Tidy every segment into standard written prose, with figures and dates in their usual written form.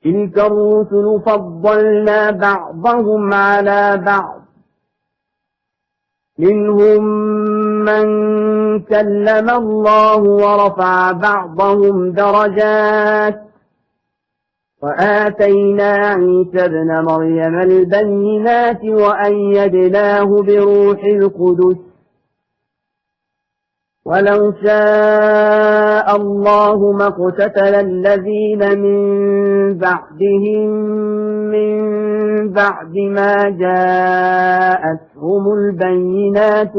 تلك الرسل فضلنا بعضهم على بعض منهم من كلم الله ورفع بعضهم درجات وآتينا عيسى ابن مريم البينات وأيدناه بروح القدس ولو شاء الله ما اقتتل الذين من بعدهم من بعد ما جاءتهم البينات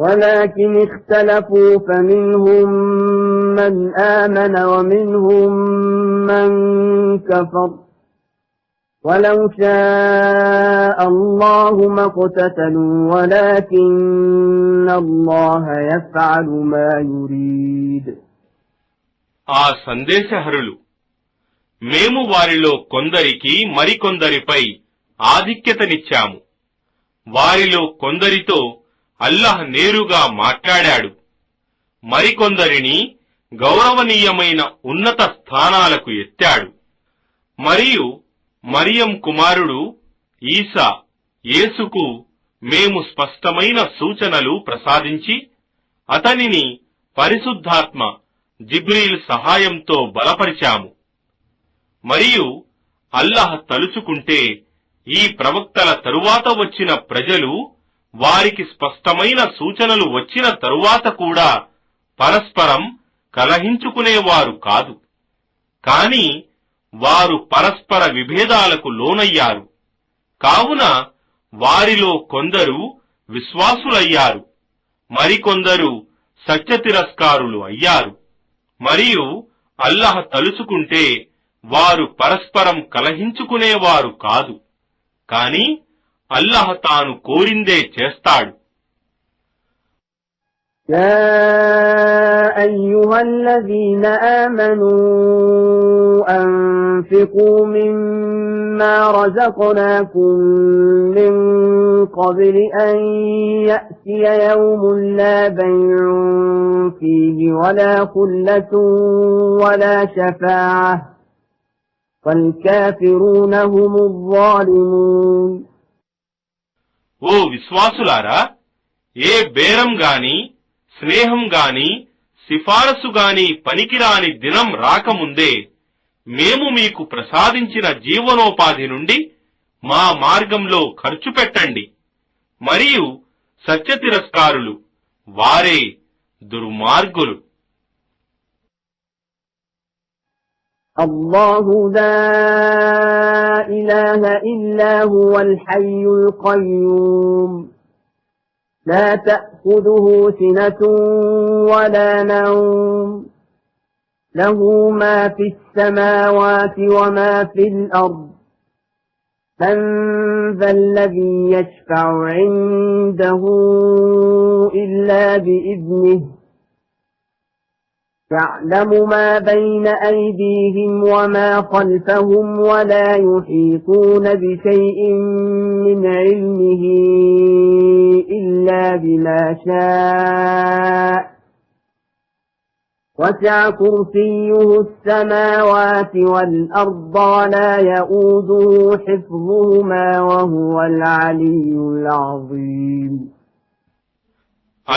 ولكن اختلفوا فمنهم من آمن ومنهم من كفر ولو شاء الله ما اقتتلوا ولكن الله يفعل ما يريد. ఆ సందేశహరులు మేము వారిలో కొందరికి మరికొందరిపై ఆధిక్యతనిచ్చాము. వారిలో కొందరితో అల్లాహ్ నేరుగా మాట్లాడాడు. మరికొందరిని గౌరవనీయమైన ఉన్నత స్థానాలకు ఎత్తాడు. మరియు మరియం కుమారుడు ఈసా యేసుకు మేము స్పష్టమైన సూచనలు ప్రసాదించి అతనిని పరిశుద్ధాత్మ జిబ్రీల్ సహాయంతో బలపరిచాము. మరియు అల్లాహ్ తలుచుకుంటే ఈ ప్రవక్తల తరువాత వచ్చిన ప్రజలు వారికి స్పష్టమైన సూచనలు వచ్చిన తరువాత కూడా పరస్పరం కలహించుకునేవారు కాదు. కాని వారు పరస్పర విభేదాలకు లోనయ్యారు. కావున వారిలో కొందరు విశ్వాసులయ్యారు, మరికొందరు సత్యతిరస్కారులు అయ్యారు. మరియు అల్లాహ్ తలుచుకుంటే వారు పరస్పరం కలహించుకునేవారు కాదు. కాని అల్లాహ్ తాను కోరిందే చేస్తాడు. يا أيها الذين آمنوا أنفقوا مما رزقناكم من قبل أن يأتي يوم لا بيع فيه ولا خلة ولا شفاعة والكافرون هم الظالمون. ఓ విశ్వాసులారా, ఏ బేరం గాని స్నేహం గాని సిఫారసు గాని పనికిరాని దినం రాకముందే మేము మీకు ప్రసాదించిన జీవనోపాధి నుండి మా మార్గంలో ఖర్చు పెట్టండి. మరియు సత్యతిరస్కారులు వారే దుర్మార్గులు. الله لا إله إلا هو الحي القيوم لا تأخذه سنة ولا نوم له ما في السماوات وما في الأرض من ذا الذي يشفع عنده إلا بإذنه يعلم ما بين أيديهم وما خلفهم ولا يحيطون بشيء من علمه إلا بما شاء وسع كرسيه السماوات والأرض ولا يؤوده حفظهما وهو العلي العظيم.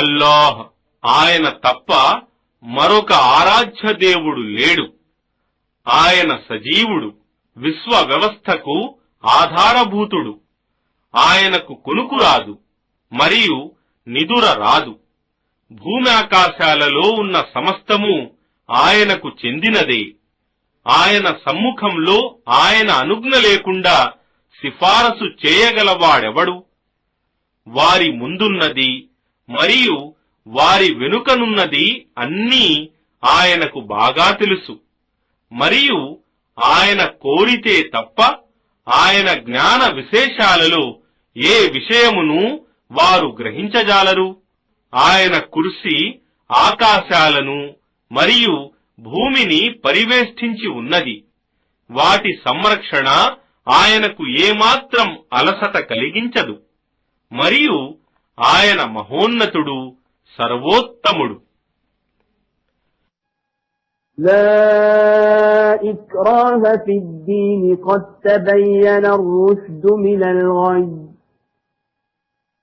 الله ఆయన తప్ప మరొక ఆరాధ్య దేవుడు లేడు. ఆయన సజీవుడు, విశ్వ వ్యవస్థకు ఆధారభూతుడు. ఆయనకు కునుకు రాదు మరియు నిదుర రాదు. భూమి ఆకాశాలలో ఉన్న సమస్తము ఆయనకు చెందినదే. ఆయన సమ్ముఖంలో ఆయన అనుజ్ఞ లేకుండా సిఫారసు చేయగలవాడెవడు? వారి ముందున్నది మరియు వారి వెనుకనున్నది అన్నీ ఆయనకు బాగా తెలుసు. మరియు ఆయన కోరితే తప్ప ఆయన జ్ఞాన విశేషాలలో ఏ విషయమును వారు గ్రహించజాలరు. ఆయన కుర్సీ ఆకాశాలను మరియు భూమిని పరివేష్టించి ఉన్నది. వాటి సంరక్షణ ఆయనకు ఏమాత్రం అలసట కలిగించదు. మరియు ఆయన మహోన్నతుడు, సర్వోత్తముడు. لا إكراه في الدين قد تبين الرشد من الغي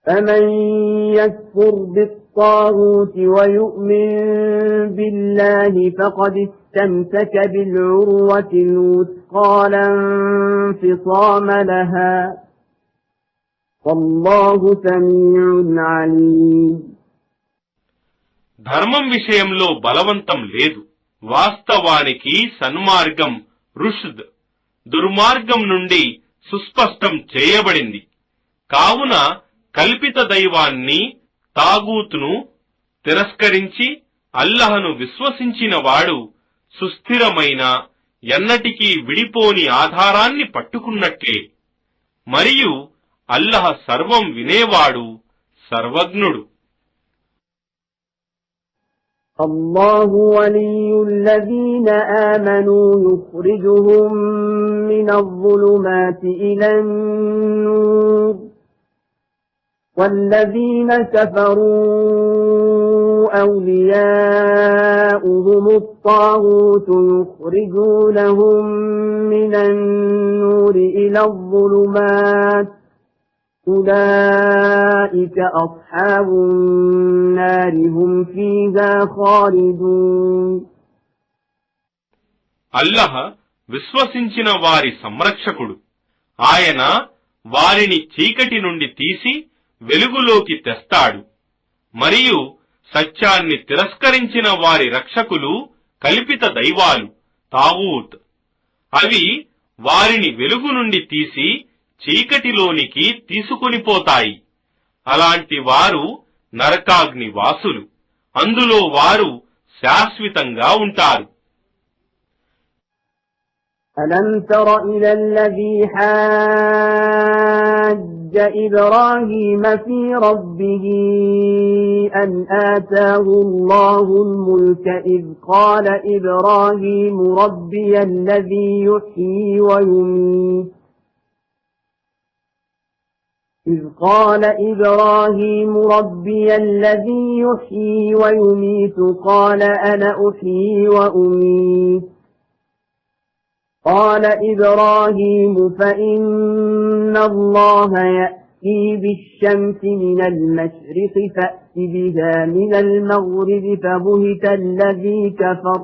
فمن يكفر بالطاغوت ويؤمن بالله فقد استمسك بالعروة الوثقى لا انفصام لها والله سميع عليم. ధర్మం విషయంలో బలవంతం లేదు. వాస్తవానికి సన్మార్గం రుష్ద్ దుర్మార్గం నుండి సుస్పష్టం చేయబడింది. కావున కల్పిత దైవాన్ని తాగూతును తిరస్కరించి అల్లహను విశ్వసించిన వాడు సుస్థిరమైన ఎన్నటికీ విడిపోని ఆధారాన్ని పట్టుకున్నట్లే. మరియు అల్లహ సర్వం వినేవాడు, సర్వజ్ఞుడు. الله ولي الذين آمنوا يخرجهم من الظلمات إلى النور والذين كفروا أولياؤهم الطاغوت يخرجونهم من النور إلى الظلمات أولئك أصحاب النار هم فيها خالدون. అల్లహ విశ్వసించిన వారి సంరక్షకుడు. ఆయన వారిని చీకటి నుండి తీసి వెలుగులోకి తెస్తాడు. మరియు సత్యాన్ని తిరస్కరించిన వారి రక్షకులు కల్పిత దైవాలు తాగూత్. అవి వారిని వెలుగు నుండి తీసి చీకటిలోనికి తీసుకొనిపోతాయి. అలాంటి వారు నరకాగ్ని వాసులు. అందులో వారు శాశ్వతంగా ఉంటారు. ألم تر إلى الذي حاج إبراهيم في ربه أن آتاه الله الملك إذ قال إبراهيم ربي الذي يحيي ويميت إذ قال إبراهيم ربي الذي يحيي ويميت قال أنا أحيي وأميت قال إبراهيم فإن الله يأتي بالشمس من المشرق فأت بها من المغرب فبهت الذي كفر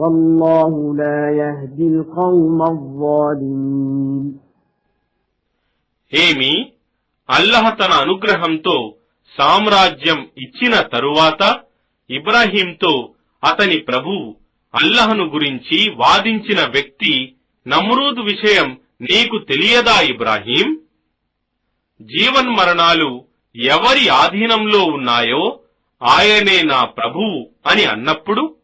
والله لا يهدي القوم الظالمين. ఏమి అల్లహ తన అనుగ్రహంతో సామ్రాజ్యం ఇచ్చిన తరువాత ఇబ్రాహీంతో అతని ప్రభువు అల్లహను గురించి వాదించిన వ్యక్తి నమ్రూద్ విషయం నీకు తెలియదా ఇబ్రాహీం? జీవన్మరణాలు ఎవరి ఆధీనంలో ఉన్నాయో ఆయనే నా ప్రభువు అని అన్నప్పుడు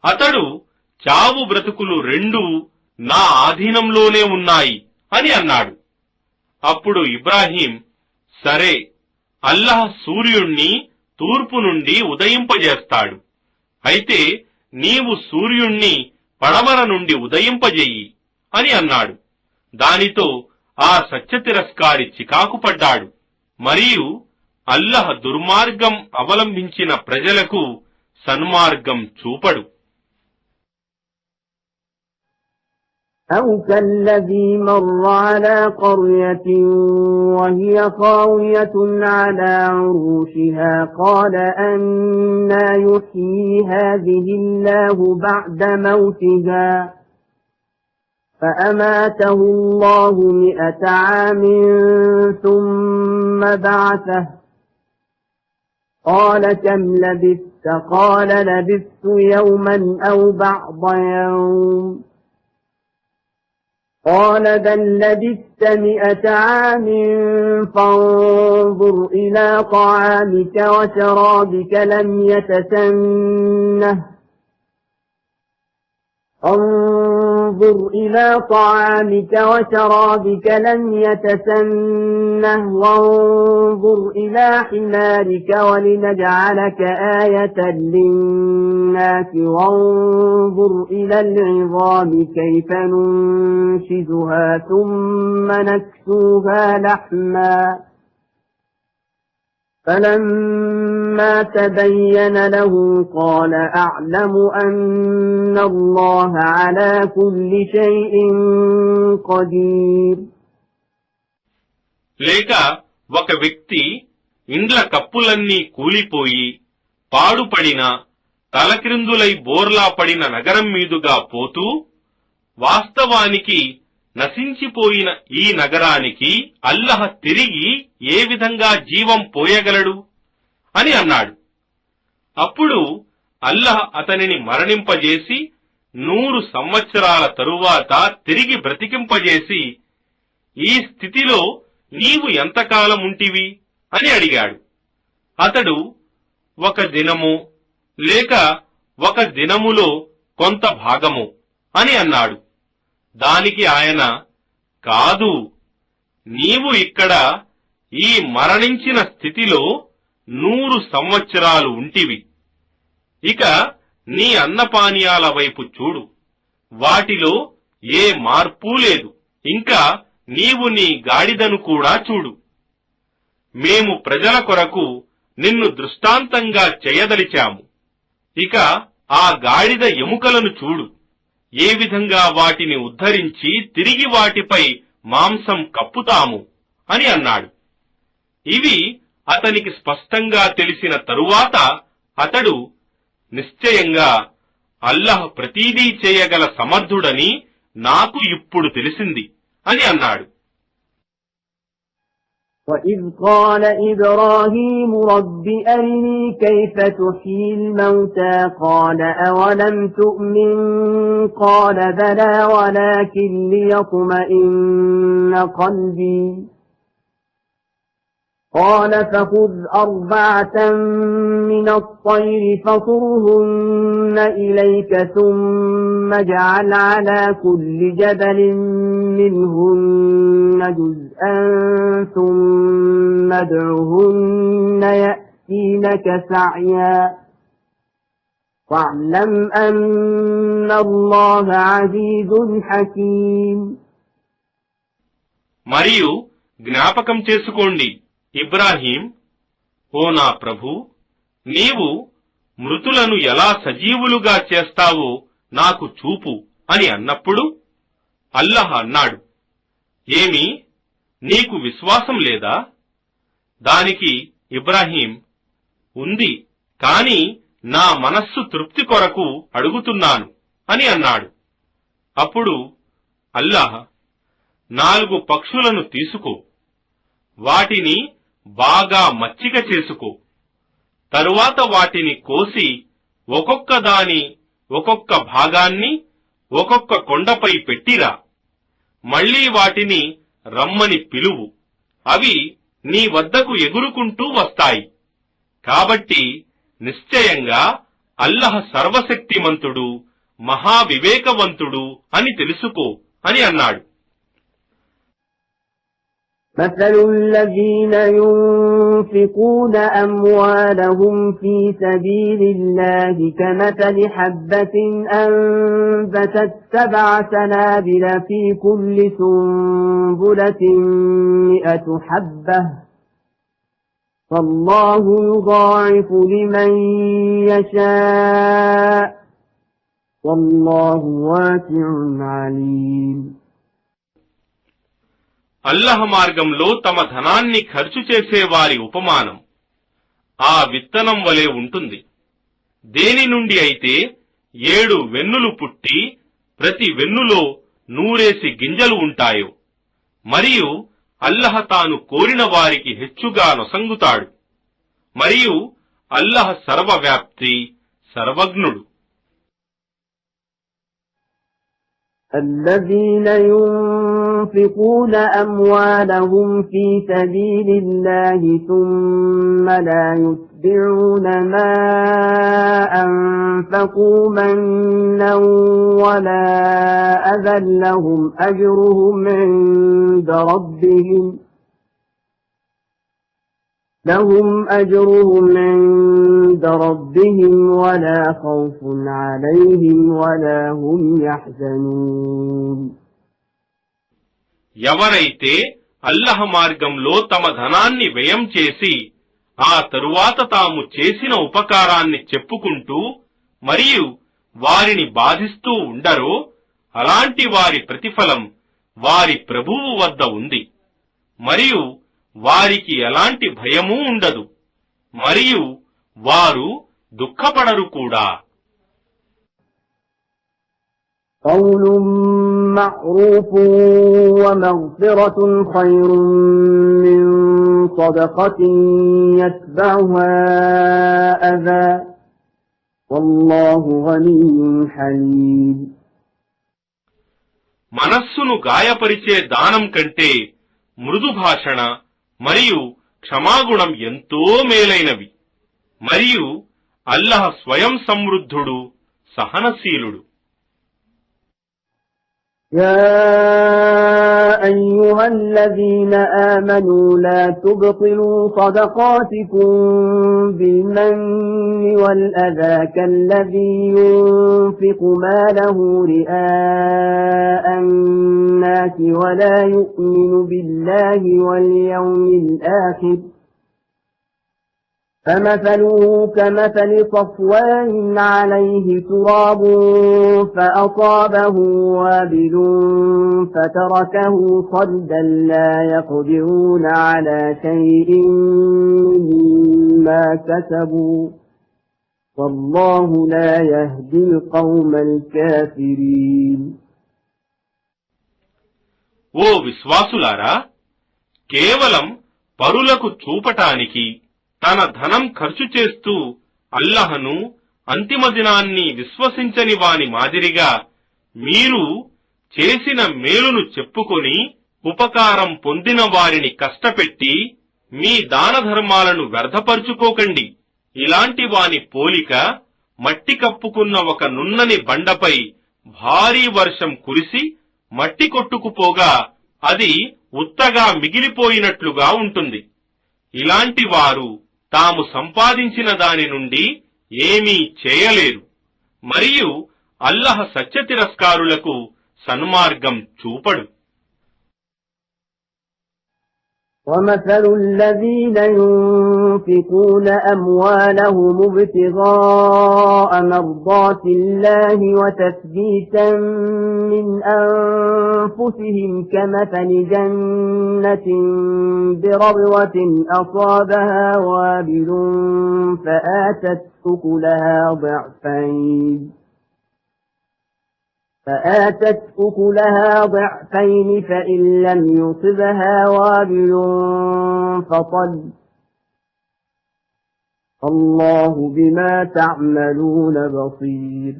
అతడు చావు బ్రతుకులు రెండూ నా ఆధీనంలోనే ఉన్నాయి అని అన్నాడు. అప్పుడు ఇబ్రాహీం, సరే, అల్లహ సూర్యుణ్ణి తూర్పు నుండి ఉదయింపజేస్తాడు. అయితే నీవు సూర్యుణ్ణి పడమర నుండి ఉదయింపజెయ్యి అని అన్నాడు. దానితో ఆ సత్యతిరస్కారి చికాకుపడ్డాడు. మరియు అల్లహ దుర్మార్గం అవలంబించిన ప్రజలకు సన్మార్గం చూపడు. أو كالذي مر على قرية وهي خاوية على عروشها قال أنى يحيي هذه الله بعد موتها فأماته الله 100 عام ثم بعثه قال كم لبثت قال لبثت يوما أو بعض يوم قال بل لبثت 100 عام فانظر إلى طعامك وشرابك لم يتسنه انظر إلى طعامك وشرابك لم يتسنه وانظر إلى حمارك ولنجعلك آية للناس وانظر إلى العظام كيف ننشزها ثم نكسوها لحما فلما تبين له قال أعلم أن الله على كل شيء قدير. లేక ఒక వ్యక్తి ఇండ్ల కప్పులన్నీ కూలిపోయి పాడుపడిన తలక్రిందులై బోర్లా పడిన నగరం మీదుగా పోతూ, వాస్తవానికి నశించిపోయిన ఈ నగరానికి అల్లహ తిరిగి ఏ విధంగా జీవం పోయగలడు అని అన్నాడు. అప్పుడు అల్లహ అతనిని మరణింపజేసి 100 సంవత్సరాల తరువాత తిరిగి బ్రతికింపజేసి, ఈ స్థితిలో నీవు ఎంతకాలం ఉంటివి అని అడిగాడు. అతడు 1 దినము లేక 1 దినములో కొంత భాగము అని అన్నాడు. దానికి ఆయన, కాదు, నీవు ఇక్కడ ఈ మరణించిన స్థితిలో 100 సంవత్సరాలు ఉంటివి. ఇక నీ అన్నపానీయాల వైపు చూడు, వాటిలో ఏ మార్పు లేదు. ఇంకా నీవు నీ గాడిదను కూడా చూడు. మేము ప్రజల కొరకు నిన్ను దృష్టాంతంగా చేయదలిచాము. ఇక ఆ గాడిద ఎముకలను చూడు, ఏ విధంగా వాటిని ఉద్ధరించి తిరిగి వాటిపై మాంసం కప్పుతాము అని అన్నాడు. ఇవి అతనికి స్పష్టంగా తెలిసిన తరువాత అతడు, నిశ్చయంగా అల్లహ్ ప్రతీదీ చేయగల సమర్థుడని నాకు ఇప్పుడు తెలిసింది అని అన్నాడు. وَإِذْ قَالَ إِبْرَاهِيمُ رَبِّ أَرِنِي كَيْفَ تُحْيِي الْمَوْتَى قَالَ أَوَلَمْ تُؤْمِنْ قَالَ بَلَى وَلَكِنْ لِيَطْمَئِنَّ قَلْبِي قَالَ فَخُذْ 4 مِنَ الطَّيْرِ فَصُرْهُنَّ إِلَيْكَ ثُمَّ اجْعَلْ عَلَى كُلِّ جَبَلٍ مِّنْهُنَّ جُزْءًا ثُمَّ ادْعُهُنَّ يَأْتِينَكَ سَعْيًا وَاعْلَمْ أَنَّ اللَّهَ عَزِيزٌ حَكِيمٌ. మరియు జ్ఞాపకం చేసుకోండి, ఇబ్రాహీం, ఓ నా ప్రభూ, నీవు మృతులను ఎలా సజీవులుగా చేస్తావో నాకు చూపు అని అన్నప్పుడు అల్లహ్ అన్నాడు, ఏమి, నీకు విశ్వాసం లేదా? దానికి ఇబ్రాహీం, ఉంది, కాని నా మనస్సు తృప్తి కొరకు అడుగుతున్నాను అని అన్నాడు. అప్పుడు అల్లహ్, 4 పక్షులను తీసుకో, వాటిని బాగా మచ్చిక చేసుకో, తరువాత వాటిని కోసి ఒక్కొక్క దాని ఒక్కొక్క భాగాన్ని ఒక్కొక్క కొండపై పెట్టిరా. మళ్లీ వాటిని రమ్మని పిలువు, అవి నీ వద్దకు ఎగురుకుంటూ వస్తాయి. కాబట్టి నిశ్చయంగా అల్లహ్ సర్వశక్తిమంతుడు, మహావివేకవంతుడు అని తెలుసుకో అని అన్నాడు. مثل الذين ينفقون أموالهم في سبيل الله كمثل حبة أنبتت 7 سنابل في كل سنبلة 100 حبة فالله يضاعف لمن يشاء والله واسع عليم. అల్లహ మార్గంలో తమ ధనాన్ని ఖర్చు చేసేవారి ఉపమానం ఆ విత్తనం వలె ఉంటుంది. దేని నుండి అయితే 7 వెన్నులు పుట్టి ప్రతి వెన్నులో 100 గింజలు ఉంటాయో, మరియు అల్లహ తాను కోరిన వారికి హెచ్చుగా నొసంగుతాడు. మరియు అల్లహ సర్వవ్యాప్తి, సర్వజ్ఞుడు. الذين ينفقون أموالهم في سبيل الله ثم لا يتبعون ما أنفقوا منا ولا أذى لهم أجرهم عند ربهم ولا خوف عليهم ولا هم يحزنون. ఎవరైతే అల్లహ మార్గంలో తమ ధనాన్ని వ్యయం చేసి ఆ తరువాత తాము చేసిన ఉపకారాన్ని చెప్పుకుంటూ మరియు వారిని బాధిస్తూ ఉండరో అలాంటి వారి ప్రతిఫలం వారి ప్రభువు వద్ద ఉంది మరియు వారికి ఎలాంటి భయమూ ఉండదు మరియు వారు దుఃఖపడరు కూడా. قول معروف ومغفرة خير من صدقة يتبعها أذى والله غني حليم. మనస్సును గాయపరిచే దానం కంటే మృదు భాషణ మరియు క్షమాగుణం ఎంతో మేలైనవి మరియు అల్లాహ్ స్వయం సమృద్ధుడు సహనశీలుడు. يا أيها الذين آمنوا لا تبطلوا صدقاتكم بالمن والأذى كالذي ينفق ماله رئاء الناس ولا يؤمن بالله واليوم الآخر فمثله كمثل صفوان عليه تراب فأصابه وابل فتركه صلدا لا يقدرون على شيء مما كسبوا والله لا يهدي القوم الكافرين. ఓ విశ్వాసులారా, కేవలం పరులకు చూపటానికి తన ధనం ఖర్చు చేస్తూ అల్లహను అంతిమ దినాన్ని విశ్వసించని వాని మాదిరిగా మీరు చేసిన మేలును చెప్పుకొని ఉపకారం పొందిన వారిని కష్టపెట్టి మీ దాన ధర్మాలను వ్యర్థపరుచుకోకండి. ఇలాంటి వాని పోలిక మట్టి కప్పుకున్న ఒక నున్నని బండపై భారీ వర్షం కురిసి మట్టి కొట్టుకుపోగా అది ఉత్తగా మిగిలిపోయినట్లుగా ఉంటుంది. ఇలాంటి వారు తాము సంపాదించిన దాని నుండి ఏమీ చేయలేరు మరియు అల్లహ సత్య తిరస్కారులకు సన్మార్గం చూపడు. ومثل الذين ينفقون أموالهم ابتغاء مرضات الله وتثبيتا من أنفسهم كمثل جنة بربوة أصابها وابل فآتت أكلها ضعفين فإن لم يصبها وابل فطل الله بما تعملون بصير.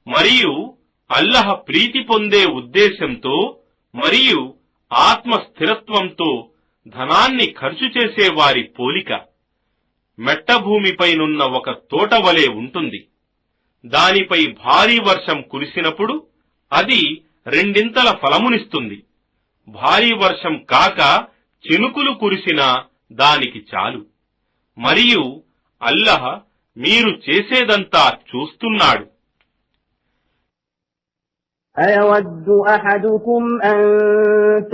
మరియు అల్లహ ప్రీతి పొందే ఉద్దేశంతో మరియు ఆత్మ స్థిరత్వంతో ధనాన్ని ఖర్చు చేసే వారి పోలిక మెట్టభూమిపైనున్న ఒక తోట వలె ఉంటుంది. దానిపై భారీ వర్షం కురిసినప్పుడు అది రెండింతల ఫలమునిస్తుంది. భారీ వర్షం కాక చినుకులు కురిసినా దానికి చాలు. మరియు అల్లహ మీరు చేసేదంతా చూస్తున్నాడు. أيود أحدكم أن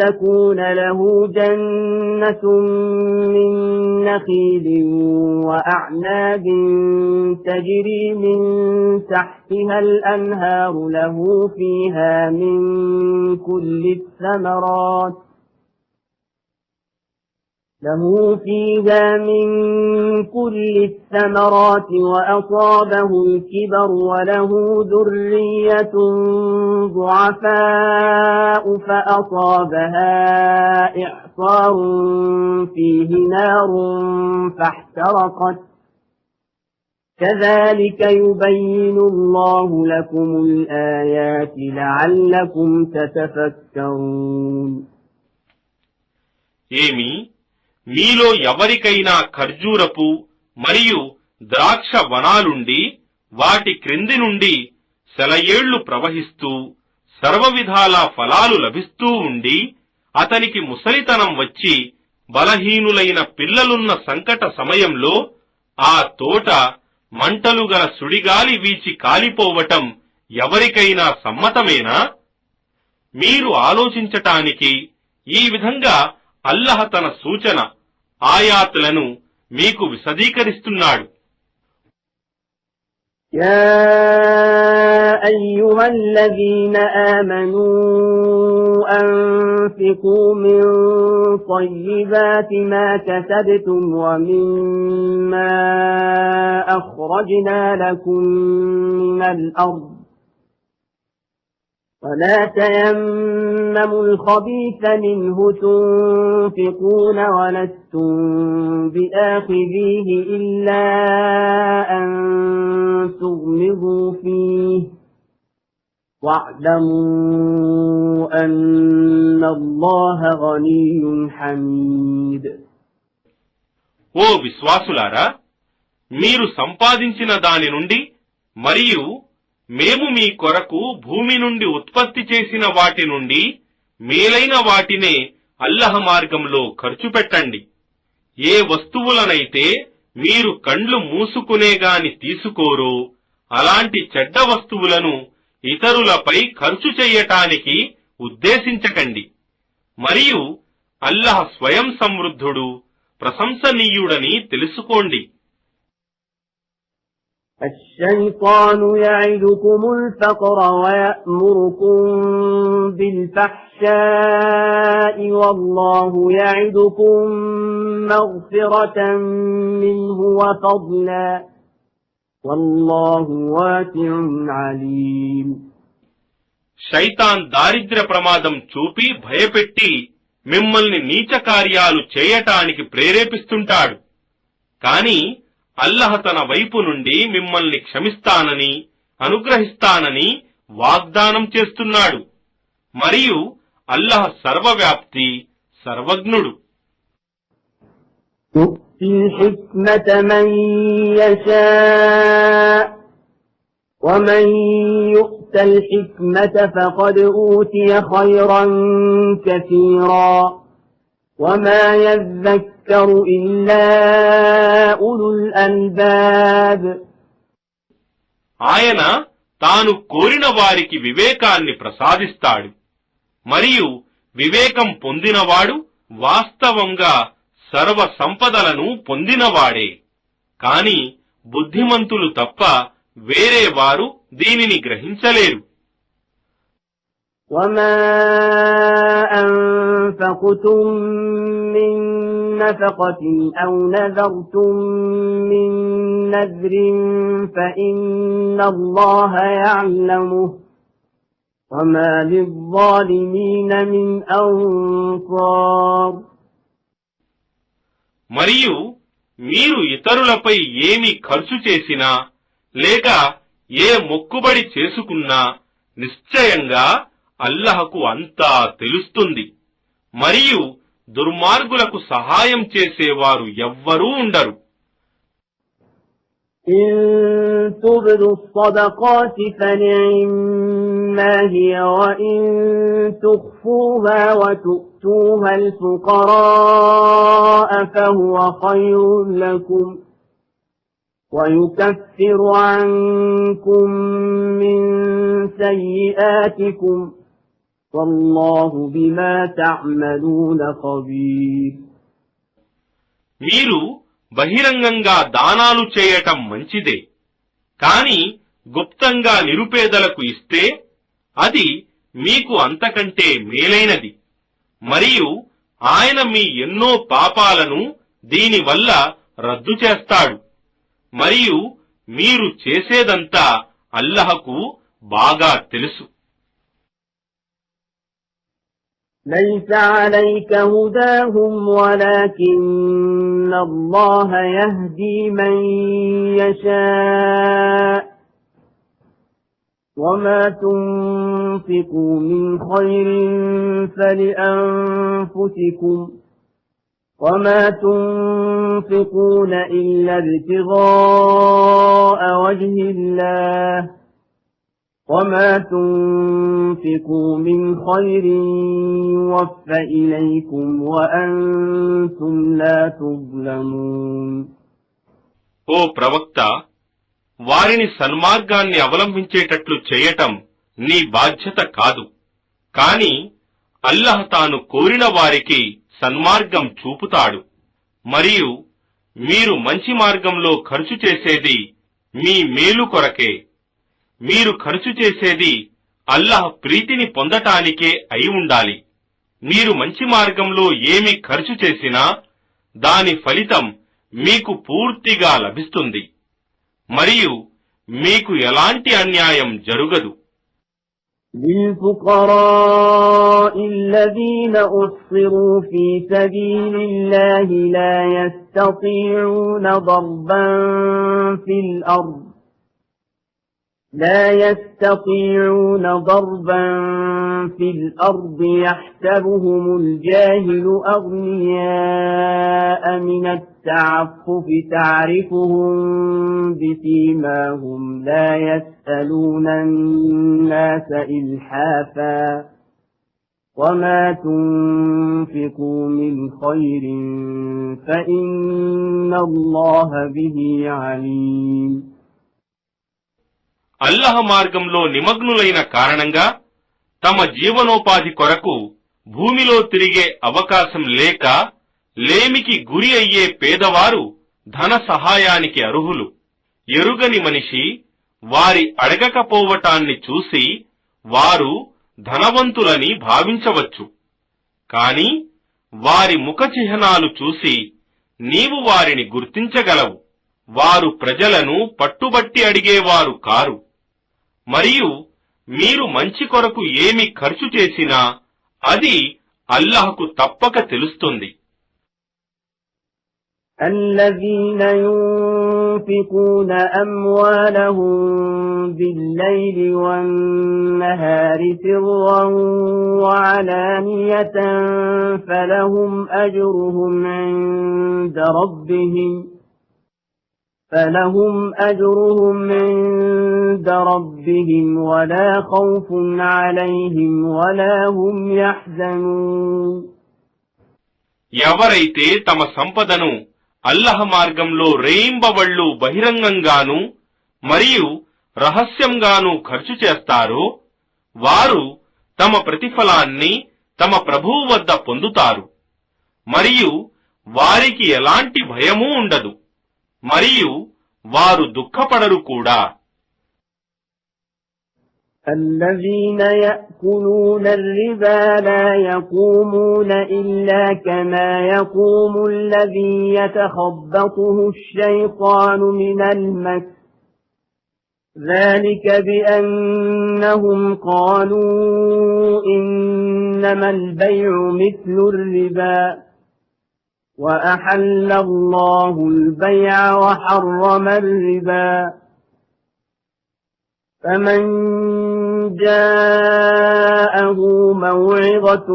تكون له جنة من نخيل وأعناب تجري من تحتها الأنهار له فيها من كل الثمرات وأصابه الكبر وله ذرية ضعفاء فأصابها إعصار فيه نار فاحترقت كذلك يبين الله لكم الآيات لعلكم تتفكرون. మీలో ఎవరికైనా ఖర్జూరపు మరియు ద్రాక్ష వనాలుండి వాటి క్రింది నుండి సెలయేళ్లు ప్రవహిస్తూ సర్వవిధాల ఫలాలు లభిస్తూ ఉండి అతనికి ముసలితనం వచ్చి బలహీనులైన పిల్లలున్న సంకట సమయంలో ఆ తోట మంటలు గల సుడిగాలి వీచి కాలిపోవటం ఎవరికైనా సమ్మతమేనా? మీరు ఆలోచించటానికి ఈ విధంగా అల్లహ తన సూచన ఆయాతులను మీకు విశదీకరిస్తున్నాడు. يا أيها الذين آمنوا أنفقوا من طيبات ما كسبتم ومما أخرجنا لكم من الأرض ولا تيمموا الخبيث منه تنفقون ولستم بآخذيه إلا أن تغمضوا فيه واعلموا أن الله غني حميد. ఓ విశ్వాసులారా, మీరు సంపాదించిన దాని నుండి మరియు మేము మీ కొరకు భూమి నుండి ఉత్పత్తి చేసిన వాటి నుండి మేలైన వాటినే అల్లహ మార్గంలో ఖర్చు పెట్టండి. ఏ వస్తువులనైతే మీరు కండ్లు మూసుకునేగాని తీసుకోరో అలాంటి చెడ్డ వస్తువులను ఇతరులపై ఖర్చు చెయ్యటానికి ఉద్దేశించకండి. మరియు అల్లహ స్వయం సమృద్ధుడు, ప్రశంసనీయుడని తెలుసుకోండి. الشيطان يعدكم الفقر ويأمركم بالفحشاء والله يعدكم مغفرة منه وفضلا والله واسع عليم. శైతాన్ దారిద్ర్య ప్రమాదం చూపి భయపెట్టి మిమ్మల్ని నీచ కార్యాలు చేయటానికి ప్రేరేపిస్తుంటాడు. కాని అల్లహ తన వైపు నుండి మిమ్మల్ని క్షమిస్తానని, అనుగ్రహిస్తానని వాగ్దానం చేస్తున్నాడు. మరియు అల్లహ సర్వవ్యాప్తి, సర్వజ్ఞుడు. يؤتي الحكمة من يشاء ومن يؤت الحكمة فقد أوتي خيرا كثيرا وما يذكر إلا أولو الألباب. ఆయన తాను కోరిన వారికి వివేకాన్ని ప్రసాదిస్తాడు. మరియు వివేకం పొందినవాడు వాస్తవంగా సర్వ సంపదలను పొందినవాడే. కాని బుద్ధిమంతులు తప్ప వేరే వారు దీనిని గ్రహించలేరు. وما أنفقتم من نفقة أو نذرتم من نذر فإن الله يعلمه وما للظالمين من أنصار. మరియు మీరు ఇతరులపై ఏమి ఖర్చు చేసినా లేక ఏ మొక్కుబడి చేసుకున్నా నిశ్చయంగా అల్లహకు అంతా తెలుస్తుంది. మరియు దుర్మార్గులకు సహాయం చేసేవారు ఎవ్వరూ ఉండరు. إن تبدوا الصدقات فنعما هي وإن تخفوها وتؤتوها الفقراء فهو خير لكم ويكفر عنكم من سيئاتكم والله بما تعملون خبير. మీరు బహిరంగంగా దానాలు చేయటం మంచిదే. కాని గుప్తంగా నిరుపేదలకు ఇస్తే అది మీకు అంతకంటే మేలైనది. మరియు ఆయన మీ ఎన్నో పాపాలను దీనివల్ల రద్దు చేస్తాడు. మరియు మీరు చేసేదంతా అల్లహకు బాగా తెలుసు. ليس عليك هداهم ولكن الله يهدي من يشاء وما تنفقوا من خير فلأنفسكم وما تنفقون إلا ابتغاء وجه الله وما تنفقوا من خير يوفى إليكم وأنتم لا تظلمون. ఓ ప్రవక్త, వారిని సన్మార్గాన్ని అవలంబించేటట్లు చేయటం నీ బాధ్యత కాదు. కాని అల్లహ తాను కోరిన వారికి సన్మార్గం చూపుతాడు. మరియు మీరు మంచి మార్గంలో ఖర్చు చేసేది మీ మేలు కొరకే. మీరు ఖర్చు చేసేది అల్లాహ్ ప్రీతిని పొందటానికే అయి ఉండాలి. మీరు మంచి మార్గంలో ఏమి ఖర్చు చేసినా దాని ఫలితం మీకు పూర్తిగా లభిస్తుంది మరియు మీకు ఎలాంటి అన్యాయం జరుగదు. للفقراء الذين أحصروا في سبيل الله لا يستطيعون ضربا في الأرض يحسبهم الجاهل أغنياء من التعفف تعرفهم بسيماهم لا يسألون الناس إلحافا وما تنفقوا من خير فإن الله به عليم. అల్లాహ్ మార్గంలో నిమగ్నులైన కారణంగా తమ జీవనోపాధి కొరకు భూమిలో తిరిగే అవకాశం లేక లేమికి గురి అయ్యే పేదవారు ధన సహాయానికి అర్హులు. ఎరుగని మనిషి వారి అడగకపోవటాన్ని చూసి వారు ధనవంతులని భావించవచ్చు. కాని వారి ముఖ చిహ్నాలు చూసి నీవు వారిని గుర్తించగలవు. వారు ప్రజలను పట్టుబట్టి అడిగేవారు కారు. మరియు మీరు మంచి కొరకు ఏమి ఖర్చు చేసినా అది అల్లాహ్కు తప్పక తెలుస్తుంది. الذين ينفقون أموالهم بالليل والنهار سرا وعلانية فلهم أجرهم عند ربهم ولا خوف عليهم ولا هم يحزنون. ఎవరైతే తమ సంపదను అల్లాహ్ మార్గంలో రేయింబవళ్లు బహిరంగంగాను మరియు రహస్యంగాను ఖర్చు చేస్తారో వారు తమ ప్రతిఫలాన్ని తమ ప్రభువు వద్ద పొందుతారు మరియు వారికి ఎలాంటి భయమూ ఉండదు మరియు వారు దుఃఖపడరు కూడా. الذين يأكلون الربا لا يقومون إلا كما يقوم الذي يتخبطه الشيطان من المس ذلك بأنهم قالوا إنما البيع مثل الربا وأحل الله البيع وحرم الربا فمن جاءه موعظة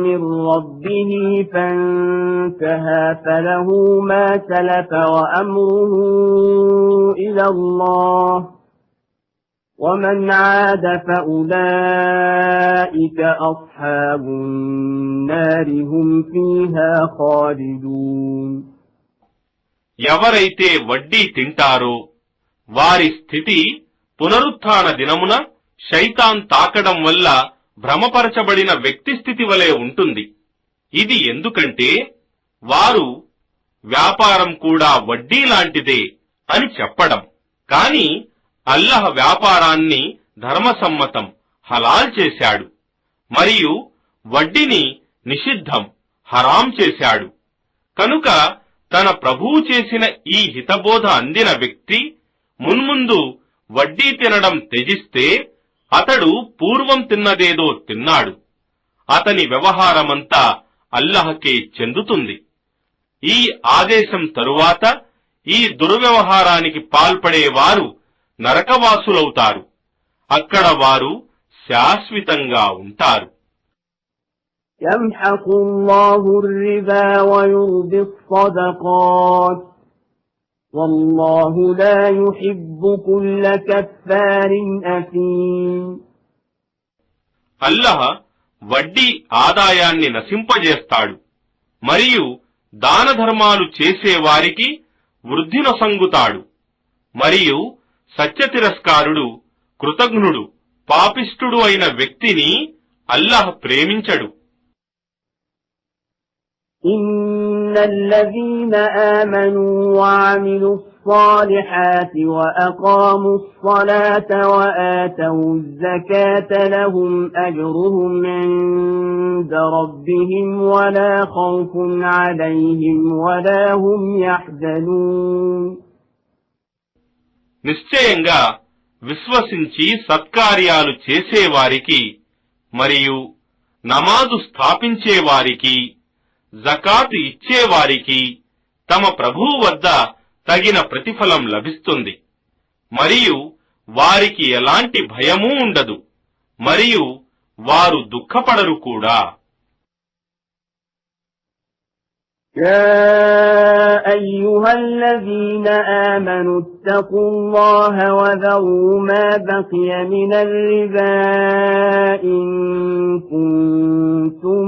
من ربه فانتهى فله ما سلف وأمره إلى الله ومن عاد فأولئك أصحاب النار هم فيها خالدون. ఎవరైతే వడ్డీ తింటారో వారి స్థితి పునరుత్థాన దినమున శైతాన్ తాకడం వల్ల భ్రమపరచబడిన వ్యక్తి స్థితి వలె ఉంటుంది. ఇది ఎందుకంటే వారు వ్యాపారం కూడా వడ్డీ లాంటిదే అని చెప్పడం. కాని అల్లాహ్ వ్యాపారాన్ని ధర్మసమ్మతం హలాల్ చేశాడు మరియు వడ్డీని నిషిద్ధం హరాం చేశాడు. కనుక తన ప్రభువు చేసిన ఈ హితబోధ అందిన వ్యక్తి మున్ముందు వడ్డీ తినడం త్యజిస్తే అతడు పూర్వం తిన్నదేదో తిన్నాడు. అతని వ్యవహారమంతా అల్లాహ్కే చెందుతుంది. ఈ ఆదేశం తరువాత ఈ దుర్వ్యవహారానికి పాల్పడేవారు నరకవాసులవుతారు. అక్కడ వారు శాశ్వతంగా ఉంటారు. يمحق الله الربا ويربي الصدقات والله لا يحب كل كفار أثيم. అల్లాహ్ వడ్డీ ఆదాయాన్ని నశింపజేస్తాడు మరియు దాన ధర్మాలు చేసేవారికి వృద్ధినొసంగుతాడు మరియు సత్య తిరస్కారుడు, కృతజ్ఞుడు, పాపిష్ఠుడు అయిన వ్యక్తిని అల్లాహ్ ప్రేమించడు. إن إن الذين آمنوا وعملوا الصالحات وأقاموا الصلاة وآتوا الزكاة لهم أجرهم عند ربهم ولا خوف عليهم ولا هم يحزنون. నిశ్చయంగా విశ్వసించి సత్కార్యాలు చేసేవారికి మరియు నమాజు స్థాపించేవారికి జకాతు ఇచ్చేవారికి తమ ప్రభువు వద్ద తగిన ప్రతిఫలం లభిస్తుంది మరియు వారికి ఎలాంటి భయమూ ఉండదు మరియు వారు దుఃఖపడరు కూడా. يا أيها الذين آمنوا اتقوا الله وذروا ما بقي من الربا إن كنتم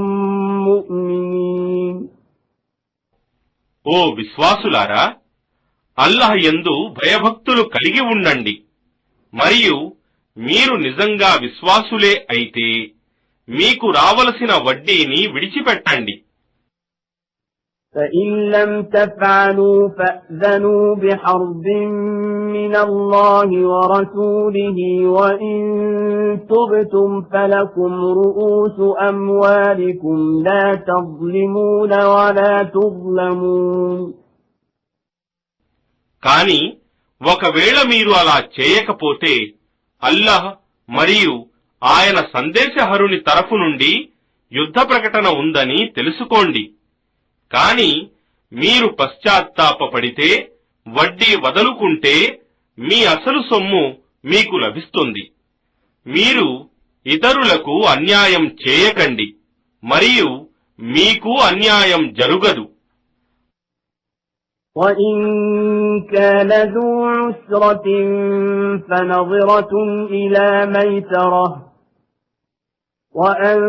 مؤمنين. ఓ విశ్వాసులారా, అల్లాహ్ యందు భయభక్తులు కలిగి ఉండండి మరియు మీరు నిజంగా విశ్వాసులే అయితే మీకు రావలసిన వడ్డీని విడిచిపెట్టండి. فإن لم تفعلوا فأذنوا بحرب من الله ورسوله وإن تبتم فلكم رؤوس أموالكم لا تظلمون ولا تظلمون. కాని ఒకవేళ మీరు అలా చేయకపోతే అల్లాహ్ మరియు ఆయన సందేశహరుని తరఫు నుండి యుద్ధ ప్రకటన ఉందని తెలుసుకోండి. కాని మీరు పశ్చాత్తాపపడితే వడ్డీ వదులుకుంటే మీ అసలు సొమ్ము మీకు లభిస్తుంది. మీరు ఇతరులకు అన్యాయం చేయకండి మరియు మీకు అన్యాయం జరుగదు. وَإِن كَانَ ذُو عُسْرَةٍ فَنَظِرَةٌ إِلَى مَيْسَرَةٍ وَأَن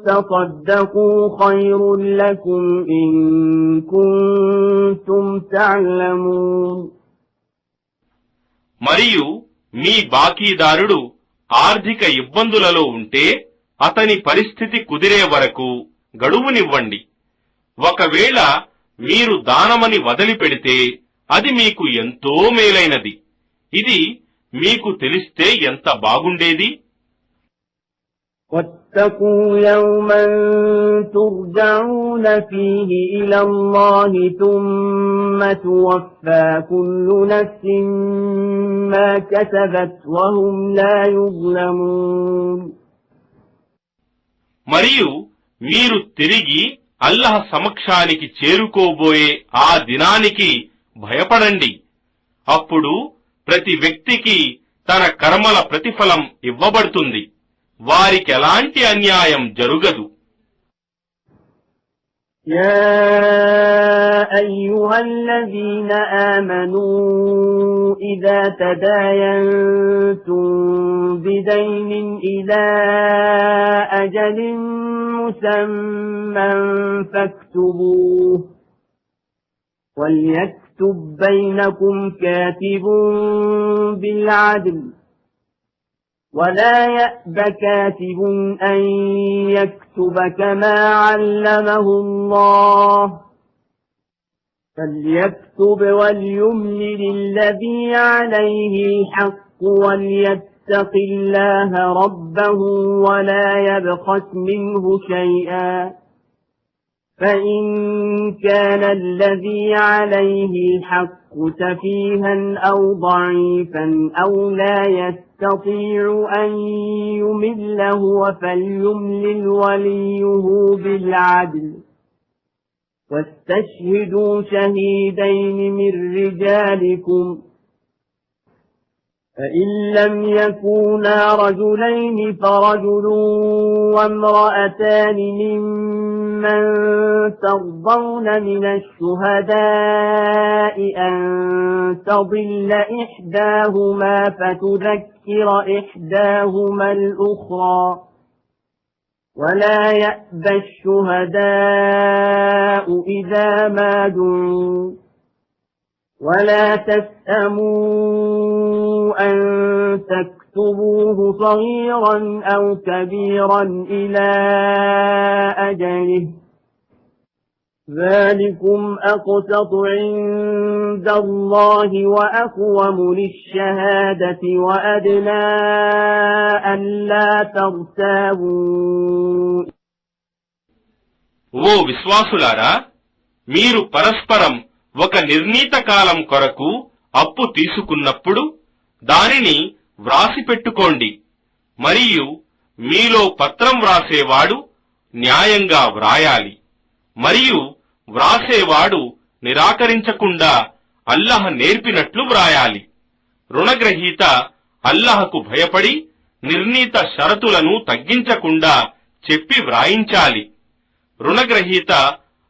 تَصَدَّقُوا خَيْرٌ لَكُمْ إِن كُنتُمْ تَعْلَمُونَ. మరియు మీ బాకీదారుడు ఆర్థిక ఇబ్బందులలో ఉంటే అతని పరిస్థితి కుదిరే వరకు గడువునివ్వండి. ఒకవేళ మీరు దానమని వదిలిపెడితే అది మీకు ఎంతో మేలైనది. ఇది మీకు తెలిస్తే ఎంత బాగుండేది. وَاتَّقُوا يَوْمًا تُرْجَعُونَ فِيهِ إِلَى اللَّهِ ثُمَّ تُوَفَّى كُلُّ نَفْسٍ مَا كَسَبَتْ وَهُمْ لَا يُظْلَمُونَ. మరియు మీరు తిరిగి అల్లాహ్ సమక్షానికి చేరుకోబోయే ఆ దినానికి భయపడండి. అప్పుడు ప్రతి వ్యక్తికి తన కర్మల ప్రతిఫలం ఇవ్వబడుతుంది. వారికి ఎలాంటి అన్యాయం జరుగదు. يا أيها الذين آمنوا إذا تداينتم بدين إلى أجل مسمى فاكتبوه وليكتب بينكم كاتب بالعدل ولا يأب كاتب أن يكتب كما علمه الله فليكتب وليملل الذي عليه الحق وليتق الله ربه ولا يبخس منه شيئا فإن كان الذي عليه الحق سفيها أو ضعيفا أو لا يستطيع أن يمل هو فليملل وليه بالعدل واستشهدوا شهيدين من رجالكم فإن لم يكونا رجلين فرجل وامرأتان ممن ترضون من الشهداء أن تضل إحداهما فتذكر إحداهما الأخرى ولا يأبى الشهداء إذا ما دعوا ولا تسأموا أن تكتبوه صغيرا أو كبيرا إلى أجله ذلكم أقسط عند الله وأقوم للشهادة وأدنى ألا ترتابوا. ఓ విశ్వాసులారా, మీరు పరస్పరం ఒక నిర్ణీత కాలం కొరకు అప్పు తీసుకున్నప్పుడు దానిని వ్రాసిపెట్టుకోండి. మరియు మీలో పత్రం వ్రాసేవాడు న్యాయంగా వ్రాయాలి. మరియు వ్రాసేవాడు నిరాకరించకుండా అల్లాహ్ నేర్పినట్లు వ్రాయాలి. రుణగ్రహీత అల్లాహకు భయపడి నిర్ణీత షరతులను తగ్గించకుండా చెప్పి వ్రాయించాలి. రుణగ్రహీత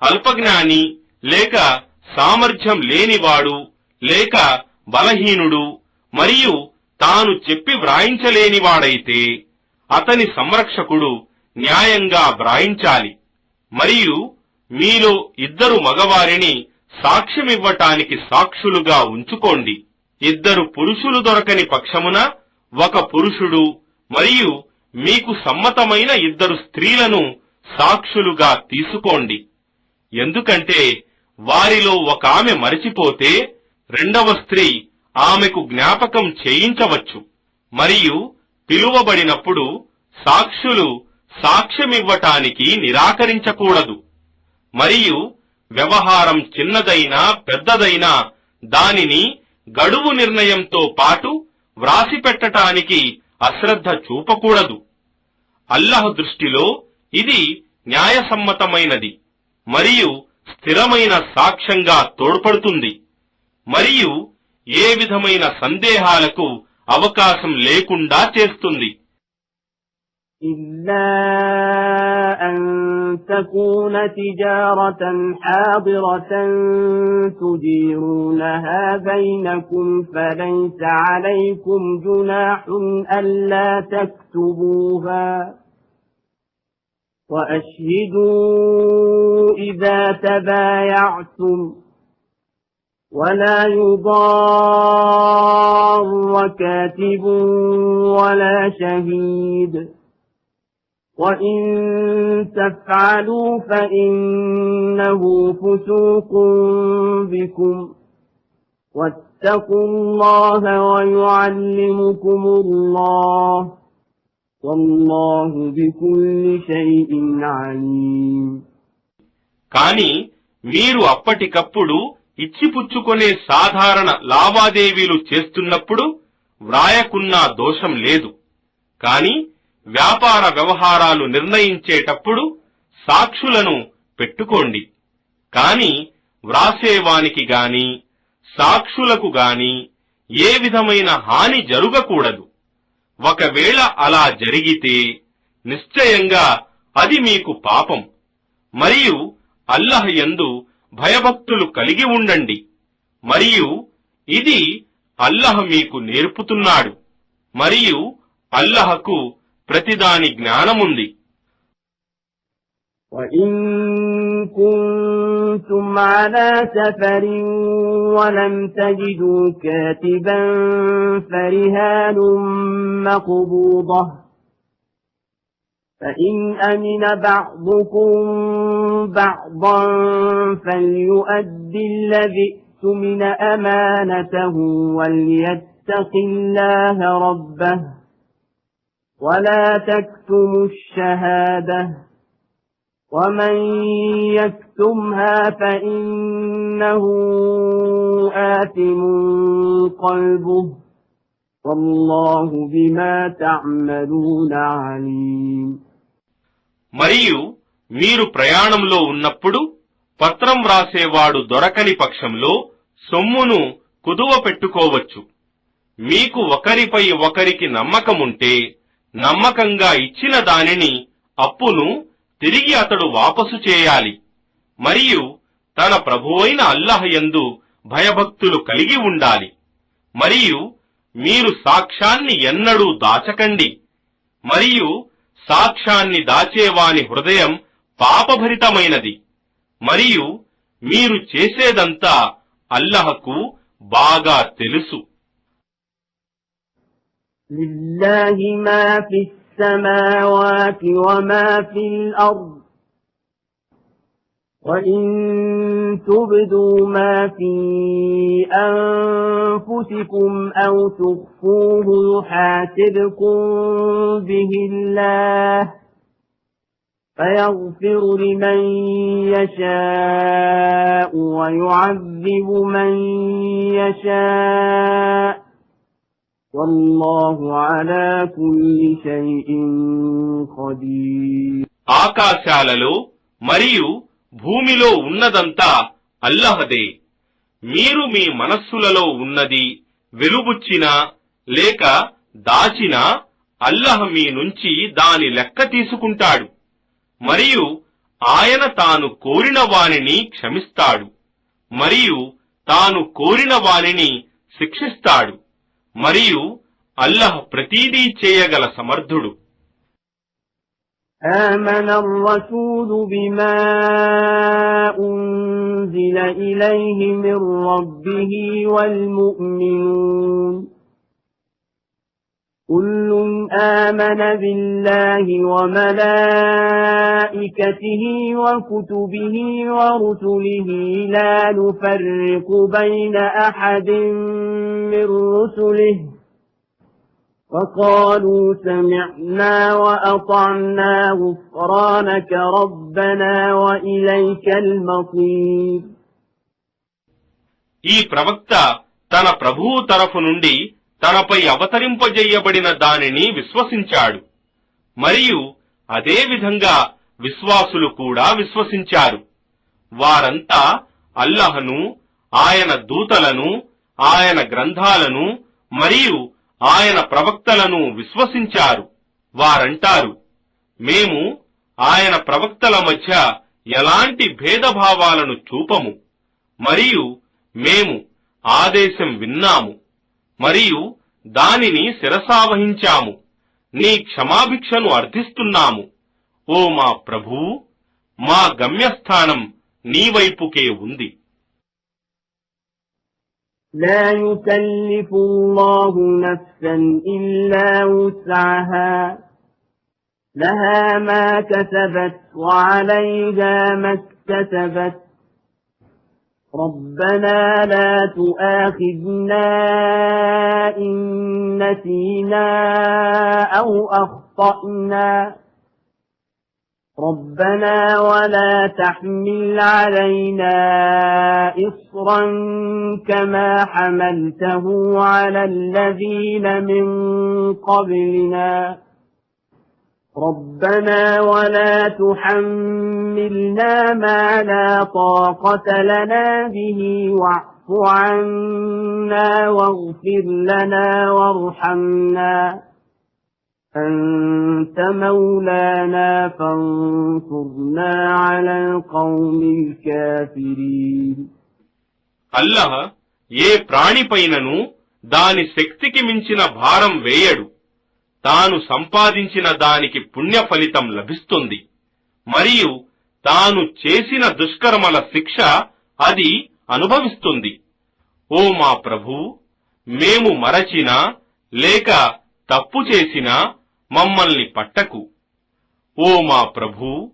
అల్పజ్ఞాని లేక సామర్థ్యం లేనివాడు లేక బలహీనుడు మరియు తాను చెప్పి వ్రాయించలేనివాడైతే అతని సంరక్షకుడు న్యాయంగా వ్రాయించాలి. మరియు మీలో ఇద్దరు మగవారిని సాక్ష్యమివ్వటానికి సాక్షులుగా ఉంచుకోండి. ఇద్దరు పురుషులు దొరకని పక్షమున ఒక పురుషుడు మరియు మీకు సమ్మతమైన ఇద్దరు స్త్రీలను సాక్షులుగా తీసుకోండి. ఎందుకంటే వారిలో ఒక ఆమె మరచిపోతే రెండవ స్త్రీ ఆమెకు జ్ఞాపకం చేయించవచ్చు. మరియు పిలువబడినప్పుడు సాక్షులు సాక్ష్యమివ్వటానికి నిరాకరించకూడదు. మరియు వ్యవహారం చిన్నదైనా పెద్దదైనా దానిని గడువు నిర్ణయంతో పాటు వ్రాసిపెట్టటానికి అశ్రద్ధ చూపకూడదు. అల్లాహ్ దృష్టిలో ఇది న్యాయసమ్మతమైనది మరియు స్థిరమైన సాక్ష్యంగా తోడ్పడుతుంది. మరియు ఏ విధమైన సందేహాలకు అవకాశం లేకుండా చేస్తుంది. إلا أن تكون تجارة حاضرة تديرونها بينكم فليس عليكم جناح ألا تكتبوها وأشهدوا إذا تبايعتم ولا يضار كاتب ولا شهيد وإن تفعلوا فإنه فسوق بكم واتقوا الله ويعلمكم الله والله بكل شيء عليم. కానీ మీరు అప్పటికప్పుడు ఇచ్చిపుచ్చుకునే సాధారణ లావాదేవీలు చేస్తున్నప్పుడు వ్రాయకున్నా దోషం లేదు. కాని వ్యాపార వ్యవహారాలు నిర్ణయించేటప్పుడు సాక్షులను పెట్టుకోండి. కాని వ్రాసేవానికి గాని సాక్షులకు గాని ఏ విధమైన హాని జరుగకూడదు. ఒకవేళ అలా జరిగితే నిశ్చయంగా అది మీకు పాపం. మరియు అల్లాహ్ యందు భయభక్తులు కలిగి ఉండండి. మరియు ఇది అల్లాహ్ మీకు నేర్పుతున్నాడు. మరియు అల్లాహ్కు ప్రతిదాని జ్ఞానముంది. وَإِن كُنتُمْ عَلَى سَفَرٍ وَلَمْ تَجِدُوا كَاتِبًا فَرِهَانٌ مَّقْبُوضَةٌ فَإِنْ أَمِنَ بَعْضُكُمْ بَعْضًا فَلْيُؤَدِّ الَّذِي اؤْتُمِنَ أَمَانَتَهُ وَلْيَتَّقِ اللَّهَ رَبَّهُ وَلَا تَكْتُمُوا الشَّهَادَةَ وَمَنْ يَكْتُمْهَا فَإِنَّهُ آثِمٌ قَلْبُهُ وَاللَّهُ بِمَا تَعْمَلُونَ عَلِيمٌ. మరియు మీరు ప్రయాణంలో ఉన్నప్పుడు పత్రం వ్రాసేవాడు దొరకని పక్షంలో సొమ్మును కుదువ పెట్టుకోవచ్చు. మీకు ఒకరిపై ఒకరికి నమ్మకముంటే నమ్మకంగా ఇచ్చిన దానిని అప్పును తిరిగి అతడు వాపసు చేయాలి. మరియు తన ప్రభువైన అల్లాహ్ యందు భయభక్తులు కలిగి ఉండాలి. మరియు మీరు సాక్ష్యాన్ని ఎన్నడూ దాచకండి. మరియు సాక్ష్యాన్ని దాచేవాని హృదయం పాపభరితమైనది. మరియు మీరు చేసేదంతా అల్లాహ్కు బాగా తెలుసు. లిల్లాహి మా ఫిస్ السماوات وما في الأرض وإن تبدوا ما في أنفسكم أو تخفوه يحاسبكم به الله فيغفر لمن يشاء ويعذب من يشاء والله على كل شيء قدير. ఆకాశాలలో మరియు భూమిలో ఉన్నదంతా అల్లాహదే. మీరు మీ మనస్సులలో ఉన్నది వెలుబుచ్చినా లేక దాచినా అల్లాహ్ మీ నుంచి దాని లెక్క తీసుకుంటాడు. మరియు ఆయన తాను కోరిన వానిని క్షమిస్తాడు మరియు తాను కోరిన వానిని శిక్షిస్తాడు. మరియు అల్లాహ్ ప్రతీదీ చేయగల సమర్థుడు. آمن الرسول بما أنزل إليه من ربه والمؤمنون كل آمن بالله وملائكته وكتبه ورسله لا نفرق بين أحد من رسله وقالوا سمعنا وأطعنا غفرانك ربنا وإليك المصير. ఈ ప్రవక్త తన ప్రభువు తరఫు నుండి తనపై అవతరింపజేయబడిన దానిని విశ్వసించాడు మరియు అదే విధంగా విశ్వాసులు కూడా విశ్వసించారు. వారంతా అల్లాహ్ను, ఆయన దూతలను, ఆయన గ్రంథాలను మరియు ఆయన ప్రవక్తలను విశ్వసించారు. వారంటారు, మేము ఆయన ప్రవక్తల మధ్య ఎలాంటి భేదభావాలను చూపము మరియు మేము ఆదేశం విన్నాము మరియు దానిని శిరసావహించాము. నీ క్షమాభిక్షను అర్థిస్తున్నాము. ఓ మా ప్రభువు, మా గమ్యస్థానం నీ వైపుకే ఉంది. لا يكلف الله نفسا إلا وسعها لها ما كسبت وعليها ما اكتسبت ربنا لا تؤاخذنا إن نسينا أو أخطأنا ربنا ولا تحمل علينا إصرا كما حملته على الذين من قبلنا ربنا ولا تحملنا ما لا طاقة لنا به واعف عنا واغفر لنا وارحمنا أنت مولانا فانصرنا على القوم الكافرين. అల్లాహ్ ఏ ప్రాణిపైనను దాని శక్తికి మించిన భారం వేయడు. తాను సంపాదించిన దానికి పుణ్య ఫలితం లభిస్తుంది మరియు తాను చేసిన దుష్కర్మల శిక్ష అది అనుభవిస్తుంది. ఓ మా ప్రభూ, మేము మరచినా లేక తప్పు చేసినా మమ్మల్ని పట్టకు. ఓ మా ప్రభూ,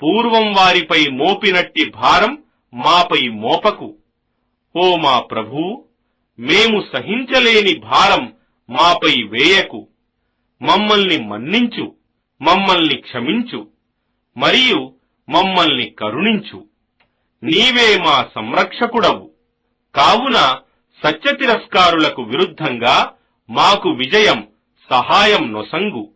పూర్వం వారిపై మోపినట్టి భారం మాపై మోపకు. ఓ మా ప్రభూ, మేము సహించలేని భారం మాపై వేయకు. మమ్మల్ని మన్నించు, మమ్మల్ని క్షమించు మరియు మమ్మల్ని కరుణించు. నీవే మా సంరక్షకుడవు. కావున సత్యతిరస్కారులకు విరుద్ధంగా మాకు విజయం, సహాయం నొసంగు.